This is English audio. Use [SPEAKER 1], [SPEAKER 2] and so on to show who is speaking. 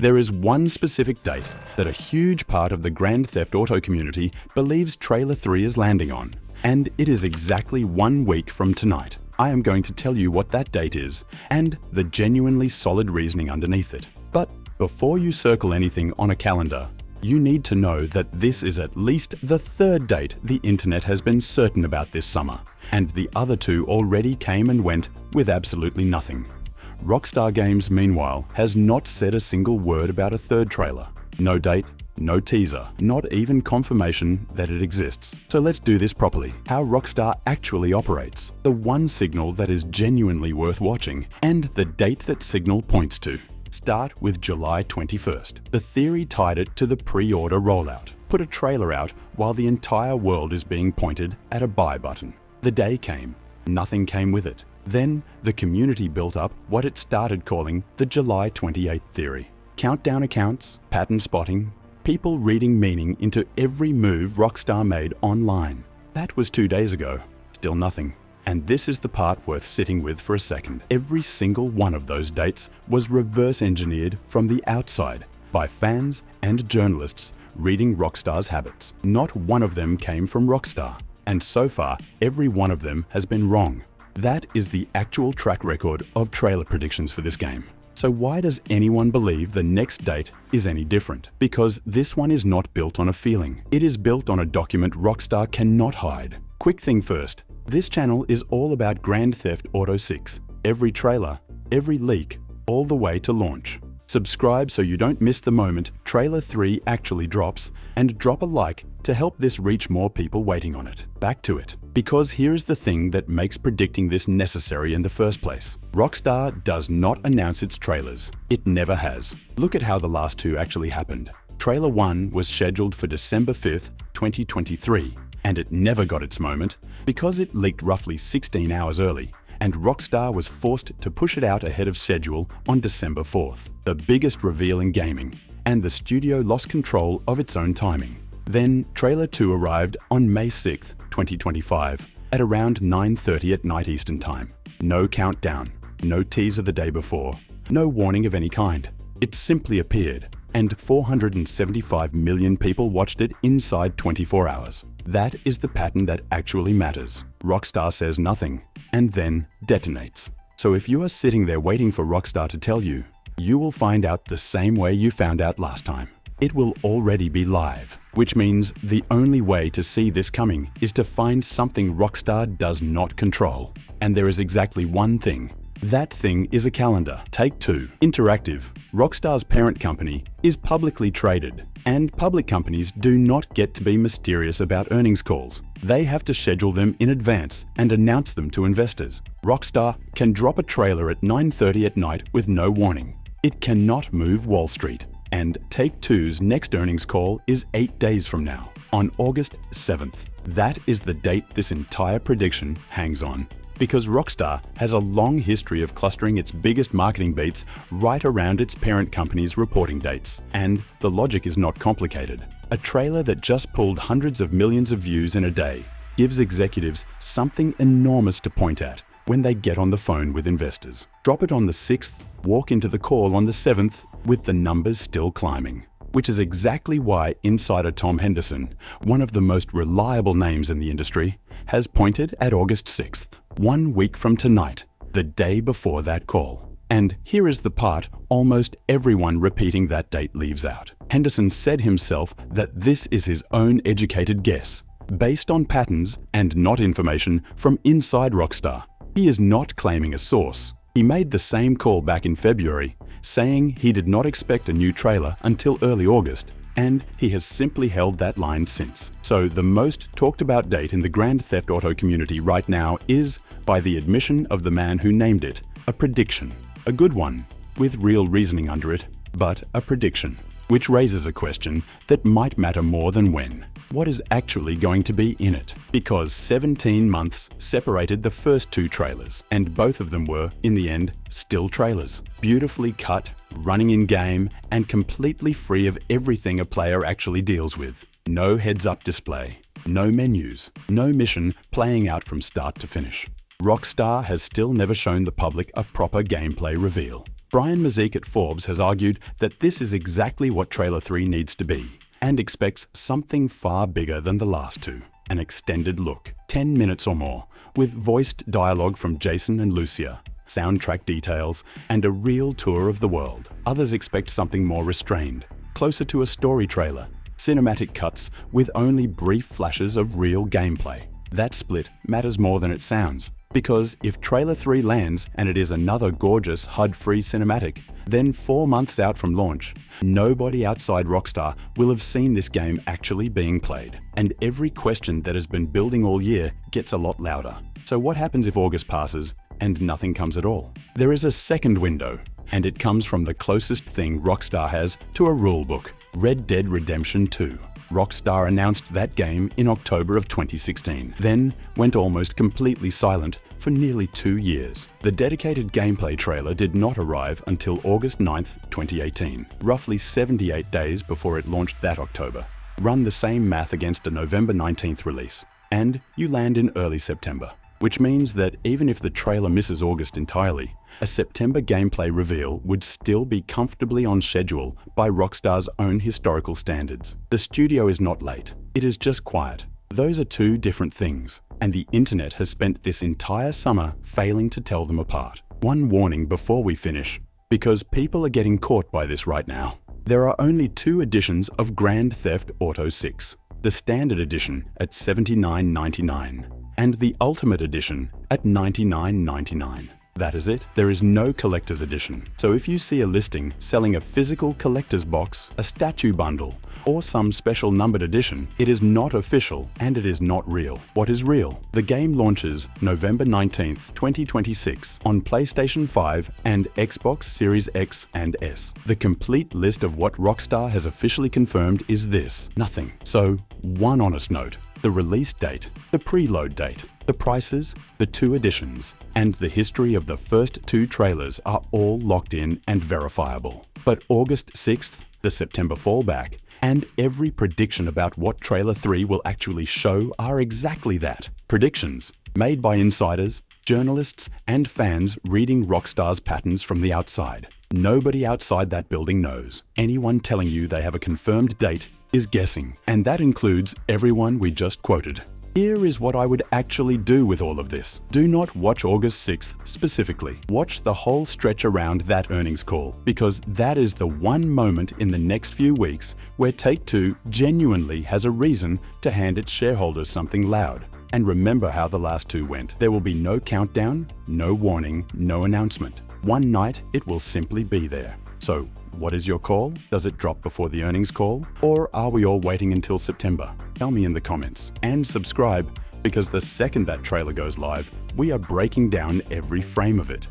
[SPEAKER 1] There is one specific date that a huge part of the Grand Theft Auto community believes Trailer 3 is landing on, and it is exactly 1 week from tonight. I am going to tell you what that date is and the genuinely solid reasoning underneath it. But before you circle anything on a calendar, you need to know that this is at least the 3rd date the internet has been certain about this summer, and the other 2 already came and went with absolutely nothing. Rockstar Games, meanwhile, has not said a single word about a 3rd trailer. No date, no teaser, not even confirmation that it exists. So let's do this properly. How Rockstar actually operates, the one signal that is genuinely worth watching, and the date that signal points to. Start with July 21st. The theory tied it to the pre-order rollout. Put a trailer out while the entire world is being pointed at a buy button. The day came. Nothing came with it. Then, the community built up what it started calling the July 28th theory. Countdown accounts, pattern spotting, people reading meaning into every move Rockstar made online. That was 2 days ago. Still nothing. And this is the part worth sitting with for a second. Every single one of those dates was reverse engineered from the outside by fans and journalists reading Rockstar's habits. Not one of them came from Rockstar. And so far, every one of them has been wrong. That is the actual track record of trailer predictions for this game. So why does anyone believe the next date is any different? Because this one is not built on a feeling. It is built on a document Rockstar cannot hide. Quick thing first, this channel is all about Grand Theft Auto 6. Every trailer, every leak, all the way to launch. Subscribe so you don't miss the moment Trailer 3 actually drops, and drop a like to help this reach more people waiting on it. Back to it. Because here is the thing that makes predicting this necessary in the first place. Rockstar does not announce its trailers. It never has. Look at how the last 2 actually happened. Trailer 1 was scheduled for December 5th, 2023, and it never got its moment because it leaked roughly 16 hours early, and Rockstar was forced to push it out ahead of schedule on December 4th, the biggest reveal in gaming, and the studio lost control of its own timing. Then Trailer 2 arrived on May 6th, 2025, at around 9:30 at night Eastern Time. No countdown, no teaser the day before, no warning of any kind. It simply appeared, and 475 million people watched it inside 24 hours. That is the pattern that actually matters. Rockstar says nothing, and then detonates. So if you are sitting there waiting for Rockstar to tell you, you will find out the same way you found out last time. It will already be live, which means the only way to see this coming is to find something Rockstar does not control. And there is exactly one thing. That thing is a calendar. Take 2. Interactive. Rockstar's parent company is publicly traded, and public companies do not get to be mysterious about earnings calls. They have to schedule them in advance and announce them to investors. Rockstar can drop a trailer at 9:30 at night with no warning. It cannot move Wall Street. And Take-Two's next earnings call is 8 days from now, on August 7th. That is the date this entire prediction hangs on. Because Rockstar has a long history of clustering its biggest marketing beats right around its parent company's reporting dates. And the logic is not complicated. A trailer that just pulled hundreds of millions of views in a day gives executives something enormous to point at when they get on the phone with investors. Drop it on the 6th, walk into the call on the 7th with the numbers still climbing. Which is exactly why insider Tom Henderson, one of the most reliable names in the industry, has pointed at August 6th, 1 week from tonight, the day before that call. And here is the part almost everyone repeating that date leaves out. Henderson said himself that this is his own educated guess, based on patterns and not information from inside Rockstar. He is not claiming a source. He made the same call back in February, saying he did not expect a new trailer until early August, and he has simply held that line since. So the most talked about date in the Grand Theft Auto community right now is, by the admission of the man who named it, a prediction. A good one, with real reasoning under it, but a prediction. Which raises a question that might matter more than when. What is actually going to be in it? Because 17 months separated the first 2 trailers, and both of them were, in the end, still trailers. Beautifully cut, running in-game, and completely free of everything a player actually deals with. No heads-up display, no menus, no mission playing out from start to finish. Rockstar has still never shown the public a proper gameplay reveal. Brian Mazik at Forbes has argued that this is exactly what Trailer 3 needs to be, and expects something far bigger than the last two. An extended look, 10 minutes or more, with voiced dialogue from Jason and Lucia, soundtrack details, and a real tour of the world. Others expect something more restrained, closer to a story trailer, cinematic cuts with only brief flashes of real gameplay. That split matters more than it sounds, because if Trailer 3 lands and it is another gorgeous HUD-free cinematic, then 4 months out from launch, nobody outside Rockstar will have seen this game actually being played. And every question that has been building all year gets a lot louder. So what happens if August passes and nothing comes at all? There is a second window, and it comes from the closest thing Rockstar has to a rulebook: Red Dead Redemption 2. Rockstar announced that game in October of 2016, then went almost completely silent for nearly 2 years. The dedicated gameplay trailer did not arrive until August 9th, 2018, roughly 78 days before it launched that October. Run the same math against a November 19th release, and you land in early September. Which means that even if the trailer misses August entirely, a September gameplay reveal would still be comfortably on schedule by Rockstar's own historical standards. The studio is not late, it is just quiet. Those are two different things, and the internet has spent this entire summer failing to tell them apart. One warning before we finish, because people are getting caught by this right now. There are only 2 editions of Grand Theft Auto 6, the Standard Edition at $79.99. and the Ultimate Edition at $99.99. That is it. There is no collector's edition. So if you see a listing selling a physical collector's box, a statue bundle, or some special numbered edition, it is not official and it is not real. What is real? The game launches November 19th, 2026 on PlayStation 5 and Xbox Series X and S. The complete list of what Rockstar has officially confirmed is this: nothing. So, one honest note: the release date, the preload date, the prices, the 2 editions, and the history of the first 2 trailers are all locked in and verifiable. But August 6th, the September fallback, and every prediction about what Trailer 3 will actually show are exactly that. Predictions made by insiders, journalists, and fans reading Rockstar's patterns from the outside. Nobody outside that building knows. Anyone telling you they have a confirmed date is guessing, and that includes everyone we just quoted. Here is what I would actually do with all of this. Do not watch August 6th specifically. Watch the whole stretch around that earnings call, because that is the one moment in the next few weeks where Take-Two genuinely has a reason to hand its shareholders something loud. And remember how the last 2 went. There will be no countdown, no warning, no announcement. One night, it will simply be there. So, what is your call? Does it drop before the earnings call? Or are we all waiting until September? Tell me in the comments. And subscribe, because the second that trailer goes live, we are breaking down every frame of it.